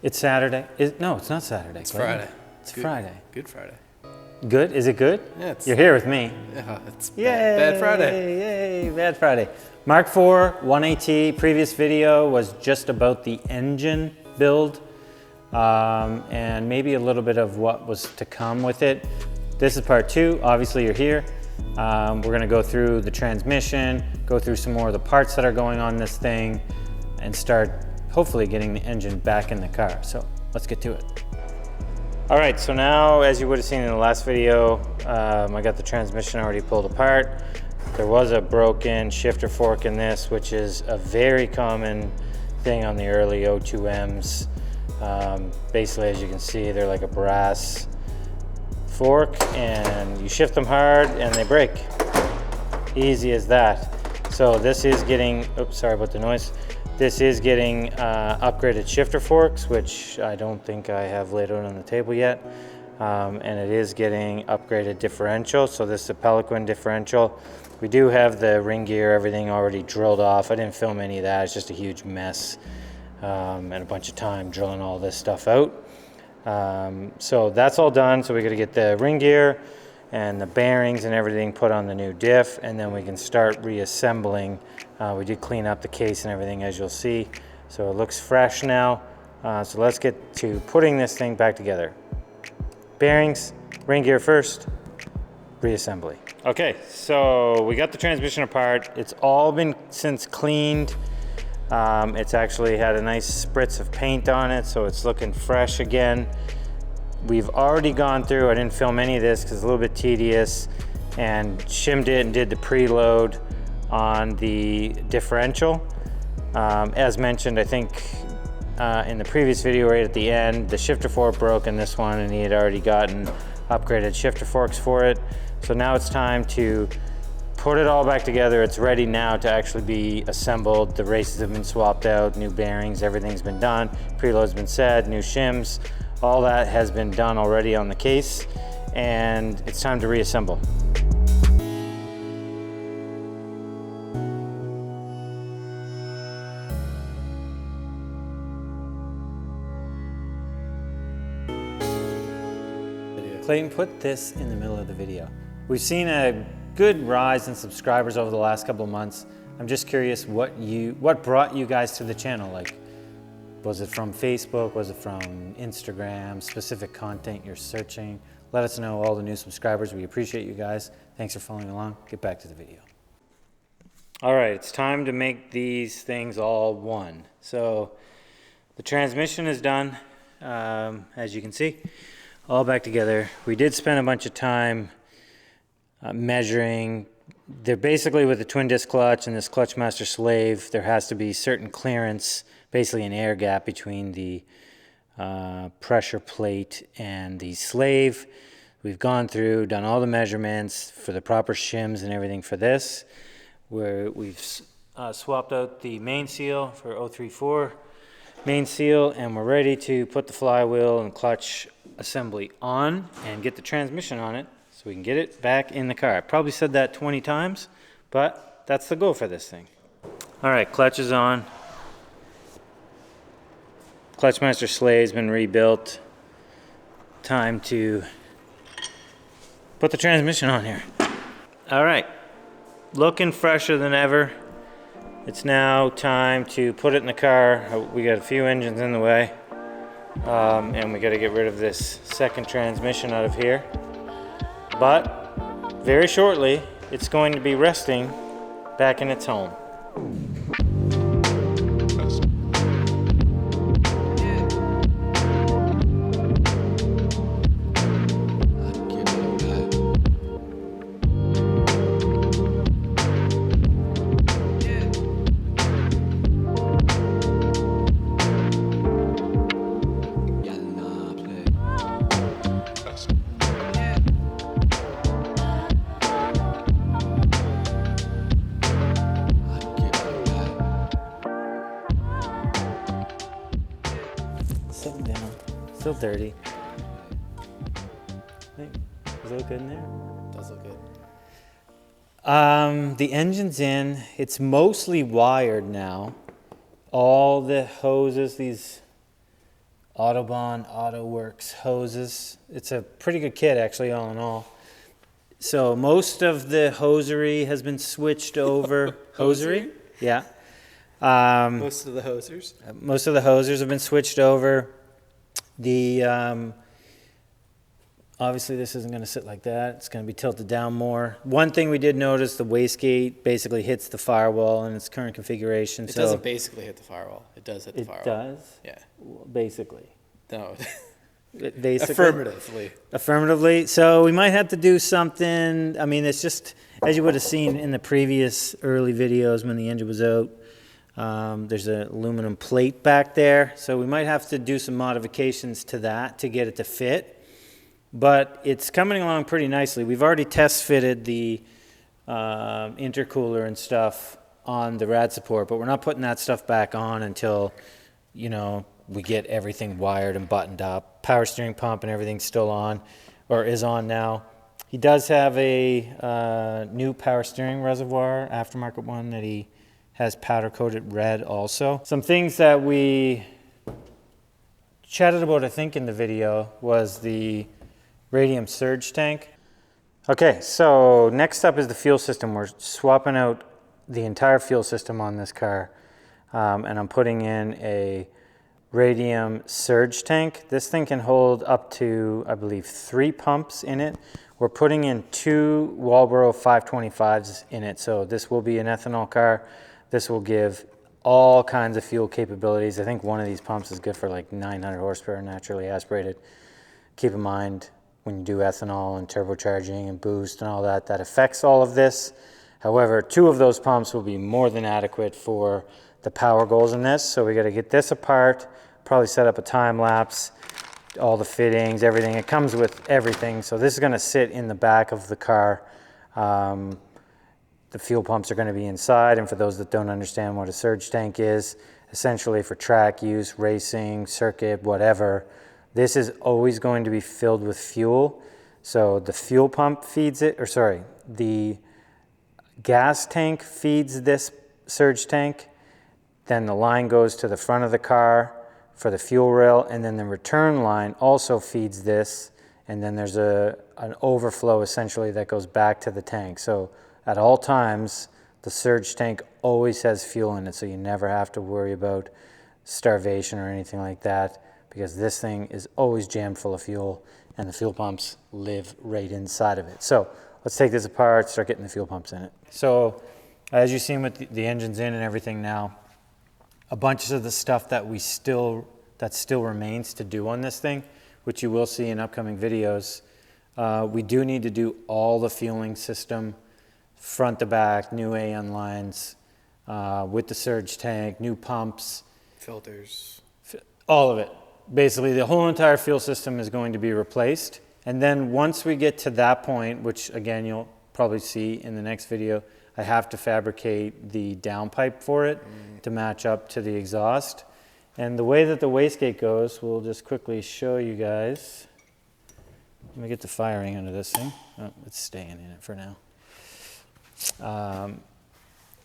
It's Saturday. No, it's not Saturday. It's Friday. It's Friday. Good Friday. Good? Is it good? Yeah, You're here with me. Yeah, it's Yay, bad Friday. Yay, bad Friday. Mark 4 1.8T. Previous video was just about the engine build and maybe a little bit of what was to come with it. This is part 2. Obviously, you're here. We're going to go through the transmission, go through some more of the parts that are going on this thing, and start hopefully getting the engine back in the car. So let's get to it. All right, so now, as you would have seen in the last video, I got the transmission already pulled apart. There was a broken shifter fork in this, which is a very common thing on the early O2Ms. Basically, as you can see, they're like a brass fork, and you shift them hard and they break. Easy as that. So this is getting, oops, sorry about the noise. This is getting upgraded shifter forks, which I don't think I have laid out on the table yet. And it is getting upgraded differential. So this is a Pelican differential. We do have the ring gear, everything already drilled off. I didn't film any of that. It's just a huge mess and a bunch of time drilling all this stuff out. So that's all done. So we got to get the ring gear and the bearings and everything put on the new diff, and then we can start reassembling. We did clean up the case and everything, as you'll see. So it looks fresh now. So let's get to putting this thing back together. Bearings, ring gear first, reassembly. Okay, so we got the transmission apart. It's all been since cleaned. It's actually had a nice spritz of paint on it, so it's looking fresh again. We've already gone through, I didn't film any of this because it's a little bit tedious, and shimmed it and did the preload on the differential. As mentioned, I think in the previous video right at the end, the shifter fork broke in this one, and he had already gotten upgraded shifter forks for it. So now it's time to put it all back together. It's ready now to actually be assembled. The races have been swapped out, new bearings, everything's been done. Preload's been set, new shims, all that has been done already on the case, and it's time to reassemble. Clayton, put this in the middle of the video. We've seen a good rise in subscribers over the last couple of months. I'm just curious what brought you guys to the channel? Like, was it from Facebook? Was it from Instagram? Specific content you're searching? Let us know, all the new subscribers. We appreciate you guys. Thanks for following along. Get back to the video. All right, it's time to make these things all one. So the transmission is done, as you can see, all back together. We did spend a bunch of time measuring. They're basically with the twin disc clutch and this clutch master slave. There has to be certain clearance, basically an air gap between the pressure plate and the slave. We've gone through, done all the measurements for the proper shims and everything for this. We've swapped out the main seal for 034 main seal, and we're ready to put the flywheel and clutch assembly on and get the transmission on it so we can get it back in the car. I probably said that 20 times, but that's the goal for this thing. All right, clutch is on. Clutchmaster slave's been rebuilt. Time to put the transmission on here. All right, looking fresher than ever. It's now time to put it in the car. We got a few engines in the way, and we got to get rid of this second transmission out of here. But very shortly, it's going to be resting back in its home. Sitting down, still dirty. Does it look good in there? It does look good. The engine's in. It's mostly wired now. All the hoses, Autobahn Auto Works hoses. It's a pretty good kit, actually, all in all. So most of the hosiery has been switched over. Hosiery? Yeah. Most of the hosers. Most of the hosers have been switched over. The obviously this isn't going to sit like that. It's going to be tilted down more. One thing we did notice, the wastegate basically hits the firewall in its current configuration. It doesn't basically hit the firewall. It does hit the firewall. It does? Yeah. Basically. No. Basically. Affirmatively. Affirmatively. So we might have to do something. I mean, it's just, as you would have seen in the previous early videos when the engine was out, there's an aluminum plate back there. So we might have to do some modifications to that to get it to fit. But it's coming along pretty nicely. We've already test fitted the intercooler and stuff on the rad support, but we're not putting that stuff back on until, you know, we get everything wired and buttoned up. Power steering pump and everything's still on, or is on now. He does have a new power steering reservoir, aftermarket one, that he has powder coated red also. Some things that we chatted about, I think, in the video was the radium surge tank. Okay, so next up is the fuel system. We're swapping out the entire fuel system on this car, and I'm putting in a radium surge tank. This thing can hold up to, I believe, 3 pumps in it. We're putting in 2 Walbro 525s in it, so this will be an ethanol car. This will give all kinds of fuel capabilities. I think one of these pumps is good for like 900 horsepower, naturally aspirated. Keep in mind, when you do ethanol and turbocharging and boost and all that, that affects all of this. However, 2 of those pumps will be more than adequate for the power goals in this. So we got to get this apart, probably set up a time lapse, all the fittings, everything. It comes with everything. So this is going to sit in the back of the car. The fuel pumps are going to be inside. And for those that don't understand what a surge tank is, essentially for track use, racing, circuit, whatever, this is always going to be filled with fuel. So the fuel pump feeds it, or sorry, the gas tank feeds this surge tank. Then the line goes to the front of the car for the fuel rail, and then the return line also feeds this, and then there's an overflow essentially that goes back to the tank. So at all times, the surge tank always has fuel in it, so you never have to worry about starvation or anything like that, because this thing is always jammed full of fuel, and the fuel pumps live right inside of it. So let's take this apart, start getting the fuel pumps in it. So as you've seen with the engines in and everything now, a bunch of the stuff that still remains to do on this thing, which you will see in upcoming videos. We do need to do all the fueling system, front to back, new AN lines, with the surge tank, new pumps. Filters. All of it. Basically, the whole entire fuel system is going to be replaced. And then once we get to that point, which again, you'll probably see in the next video, I have to fabricate the downpipe for it to match up to the exhaust. And the way that the wastegate goes, we'll just quickly show you guys. Let me get the firing under this thing. Oh, it's staying in it for now.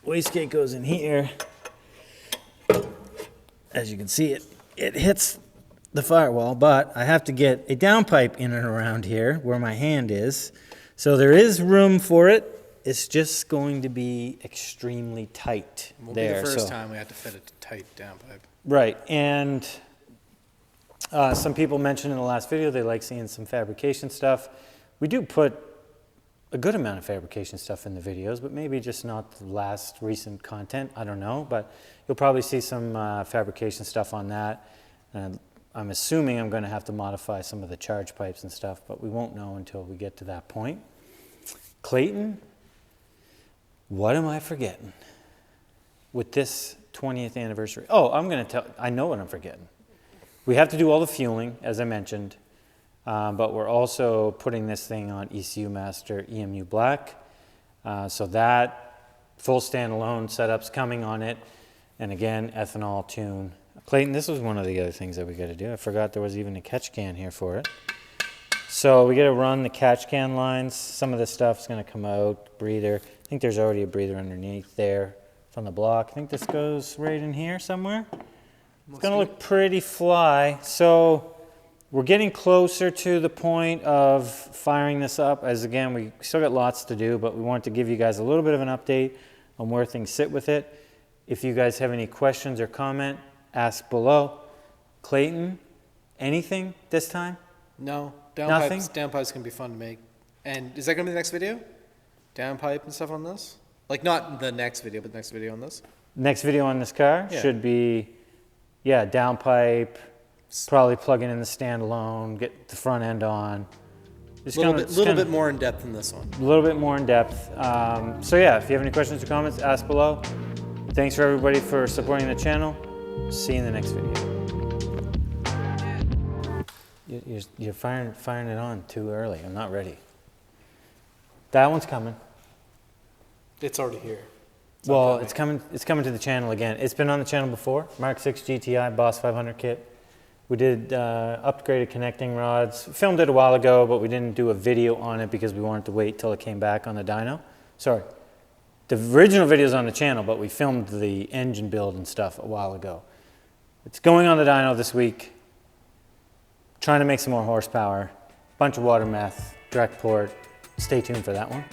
Wastegate goes in here. As you can see, it hits the firewall, but I have to get a downpipe in and around here where my hand is. So there is room for it. It's just going to be extremely tight Will there. be the first time we have to fit a tight downpipe. Right, and some people mentioned in the last video they like seeing some fabrication stuff. We do put a good amount of fabrication stuff in the videos, but maybe just not the last recent content. I don't know, but you'll probably see some fabrication stuff on that. And I'm assuming I'm going to have to modify some of the charge pipes and stuff, but we won't know until we get to that point. Clayton, what am I forgetting with this 20th anniversary? Oh, I know what I'm forgetting. We have to do all the fueling, as I mentioned, but we're also putting this thing on ECU Master EMU Black. So that full standalone setup's coming on it. And again, ethanol tune. Clayton, this was one of the other things that we got to do. I forgot there was even a catch can here for it. So we got to run the catch can lines. Some of this stuff's going to come out. Breather. I think there's already a breather underneath there from the block. I think this goes right in here somewhere. It's gonna look pretty fly. So we're getting closer to the point of firing this up, as again, we still got lots to do, but we wanted to give you guys a little bit of an update on where things sit with it. If you guys have any questions or comment, ask below. Clayton, anything this time? No. Nothing? Downpipes can be fun to make. And is that going to be the next video? Downpipe and stuff on this? Like not the next video, but the next video on this? Next video on this car should be, yeah, downpipe, probably plug it in the standalone, get the front end on. A little bit more in depth than this one. A little bit more in depth. So yeah, if you have any questions or comments, ask below. Thanks for everybody for supporting the channel. See you in the next video. You're firing it on too early. I'm not ready. That one's coming. It's already here. Well, it's coming to the channel again. It's been on the channel before. Mark 6 GTI Boss 500 kit. We did upgraded connecting rods. Filmed it a while ago, but we didn't do a video on it because we wanted to wait till it came back on the dyno. Sorry. The original video's on the channel, but we filmed the engine build and stuff a while ago. It's going on the dyno this week. Trying to make some more horsepower. Bunch of water meth, direct port. Stay tuned for that one.